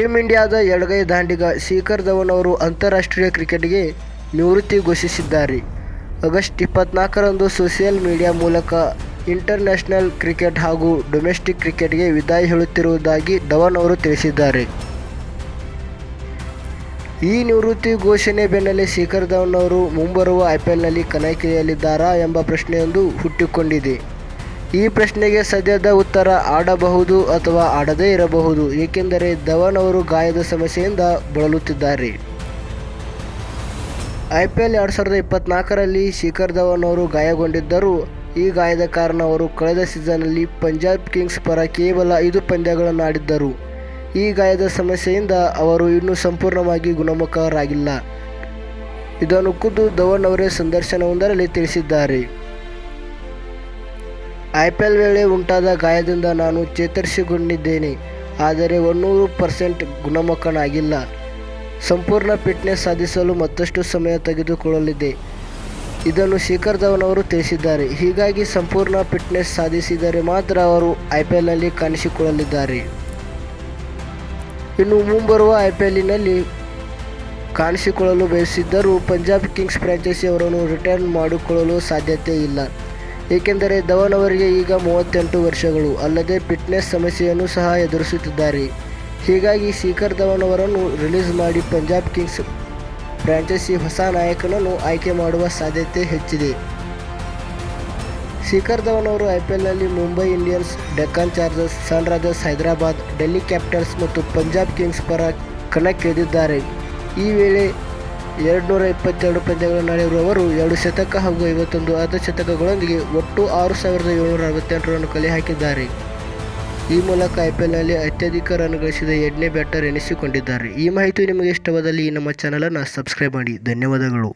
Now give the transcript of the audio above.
Team ಇಂಡಿಯಾದ ಎಡಗೈ ದಾಂಡಿಗ ಶಿಖರ್ ಧವನ್ ಅವರು ಅಂತಾರಾಷ್ಟ್ರೀಯ ಕ್ರಿಕೆಟ್ಗೆ ನಿವೃತ್ತಿ ಘೋಷಿಸಿದ್ದಾರೆ. ಆಗಸ್ಟ್ 24ರಂದು ಸೋಷಿಯಲ್ ಮೀಡಿಯಾ ಮೂಲಕ ಇಂಟರ್ನ್ಯಾಷನಲ್ ಕ್ರಿಕೆಟ್ ಹಾಗೂ ಡೊಮೆಸ್ಟಿಕ್ ಕ್ರಿಕೆಟ್ಗೆ ವಿದಾಯ ಹೇಳುತ್ತಿರುವುದಾಗಿ ಧವನ್ ಅವರು ತಿಳಿಸಿದ್ದಾರೆ. ಈ ನಿವೃತ್ತಿ ಘೋಷಣೆ ಬೆನ್ನಲ್ಲೇ ಶಿಖರ್ ಧವನ್ ಅವರು ಮುಂಬರುವ ಐಪಿಎಲ್ನಲ್ಲಿ ಕಣಕ್ಕಿಳಿಯಲಿದ್ದಾರಾ ಎಂಬ ಪ್ರಶ್ನೆಯೊಂದು ಹುಟ್ಟಿಕೊಂಡಿದೆ. ಈ ಪ್ರಶ್ನೆಗೆ ಸದ್ಯದ ಉತ್ತರ ಆಡಬಹುದು ಅಥವಾ ಆಡದೇ ಇರಬಹುದು. ಏಕೆಂದರೆ ಧವನ್ ಅವರು ಗಾಯದ ಸಮಸ್ಯೆಯಿಂದ ಬಳಲುತ್ತಿದ್ದಾರೆ. ಐಪಿಎಲ್ 2024ರಲ್ಲಿ ಶಿಖರ್ ಧವನ್ ಅವರು ಗಾಯಗೊಂಡಿದ್ದರು. ಈ ಗಾಯದ ಕಾರಣ ಅವರು ಕಳೆದ ಸೀಸನ್ನಲ್ಲಿ ಪಂಜಾಬ್ ಕಿಂಗ್ಸ್ ಪರ ಕೇವಲ 5 ಪಂದ್ಯಗಳನ್ನು ಆಡಿದ್ದರು. ಈ ಗಾಯದ ಸಮಸ್ಯೆಯಿಂದ ಅವರು ಇನ್ನೂ ಸಂಪೂರ್ಣವಾಗಿ ಗುಣಮುಖರಾಗಿಲ್ಲ. ಇದನ್ನು ಖುದ್ದು ಧವನ್ ಅವರೇ ಸಂದರ್ಶನವೊಂದರಲ್ಲಿ ತಿಳಿಸಿದ್ದಾರೆ. ಐಪಿಎಲ್ ವೇಳೆ ಉಂಟಾದ ಗಾಯದಿಂದ ನಾನು ಚೇತರಿಸಿಕೊಂಡಿದ್ದೇನೆ, ಆದರೆ 100% ಗುಣಮುಖನಾಗಿಲ್ಲ. ಸಂಪೂರ್ಣ ಫಿಟ್ನೆಸ್ ಸಾಧಿಸಲು ಮತ್ತಷ್ಟು ಸಮಯ ತೆಗೆದುಕೊಳ್ಳಲಿದೆ. ಇದನ್ನು ಶಿಖರ್ ಧವನ್ ಅವರು ತಿಳಿಸಿದ್ದಾರೆ. ಹೀಗಾಗಿ ಸಂಪೂರ್ಣ ಫಿಟ್ನೆಸ್ ಸಾಧಿಸಿದರೆ ಮಾತ್ರ ಅವರು ಐಪಿಎಲ್ನಲ್ಲಿ ಕಾಣಿಸಿಕೊಳ್ಳಲಿದ್ದಾರೆ. ಇನ್ನು ಮುಂಬರುವ ಐಪಿಎಲ್ನಲ್ಲಿ ಕಾಣಿಸಿಕೊಳ್ಳಲು ಬಯಸಿದ್ದರೂ ಪಂಜಾಬ್ ಕಿಂಗ್ಸ್ ಫ್ರಾಂಚೈಸಿ ಅವರನ್ನು ರಿಟರ್ನ್ ಮಾಡಿಕೊಳ್ಳಲು ಸಾಧ್ಯತೆ ಇಲ್ಲ. ಏಕೆಂದರೆ ಧವನ್ ಅವರಿಗೆ ಈಗ 38 ವರ್ಷಗಳು, ಅಲ್ಲದೆ ಫಿಟ್ನೆಸ್ ಸಮಸ್ಯೆಯನ್ನು ಸಹ ಎದುರಿಸುತ್ತಿದ್ದಾರೆ. ಹೀಗಾಗಿ ಶಿಖರ್ ಧವನ್ ಅವರನ್ನು ರಿಲೀಸ್ ಮಾಡಿ ಪಂಜಾಬ್ ಕಿಂಗ್ಸ್ ಫ್ರಾಂಚೈಸಿ ಹೊಸ ನಾಯಕನನ್ನು ಆಯ್ಕೆ ಮಾಡುವ ಸಾಧ್ಯತೆ ಹೆಚ್ಚಿದೆ. ಶಿಖರ್ ಧವನ್ ಅವರು ಐಪಿಎಲ್ನಲ್ಲಿ Mumbai Indians, Deccan Chargers, Sunrisers Hyderabad, Delhi Capitals ಮತ್ತು ಪಂಜಾಬ್ ಕಿಂಗ್ಸ್ ಪರ ಕಣಕ್ಕಿಳಿದಿದ್ದಾರೆ. ಈ ವೇಳೆ 222 ಪಂದ್ಯಗಳನ್ನು ಆಡಿರುವ ಅವರು 2 ಶತಕ ಹಾಗೂ 51 ಅರ್ಧಶತಕಗಳೊಂದಿಗೆ ಒಟ್ಟು 6,768 ರನ್ ಕಲೆ ಹಾಕಿದ್ದಾರೆ. ಈ ಮೂಲಕ ಐಪಿಎಲ್ನಲ್ಲಿ ಅತ್ಯಧಿಕ ರನ್ ಗಳಿಸಿದ 2ನೇ ಬ್ಯಾಟರ್ ಎನಿಸಿಕೊಂಡಿದ್ದಾರೆ. ಈ ಮಾಹಿತಿ ನಿಮಗೆ ಇಷ್ಟವಾದಲ್ಲಿ ನಮ್ಮ ಚಾನಲನ್ನು ಸಬ್ಸ್ಕ್ರೈಬ್ ಮಾಡಿ. ಧನ್ಯವಾದಗಳು.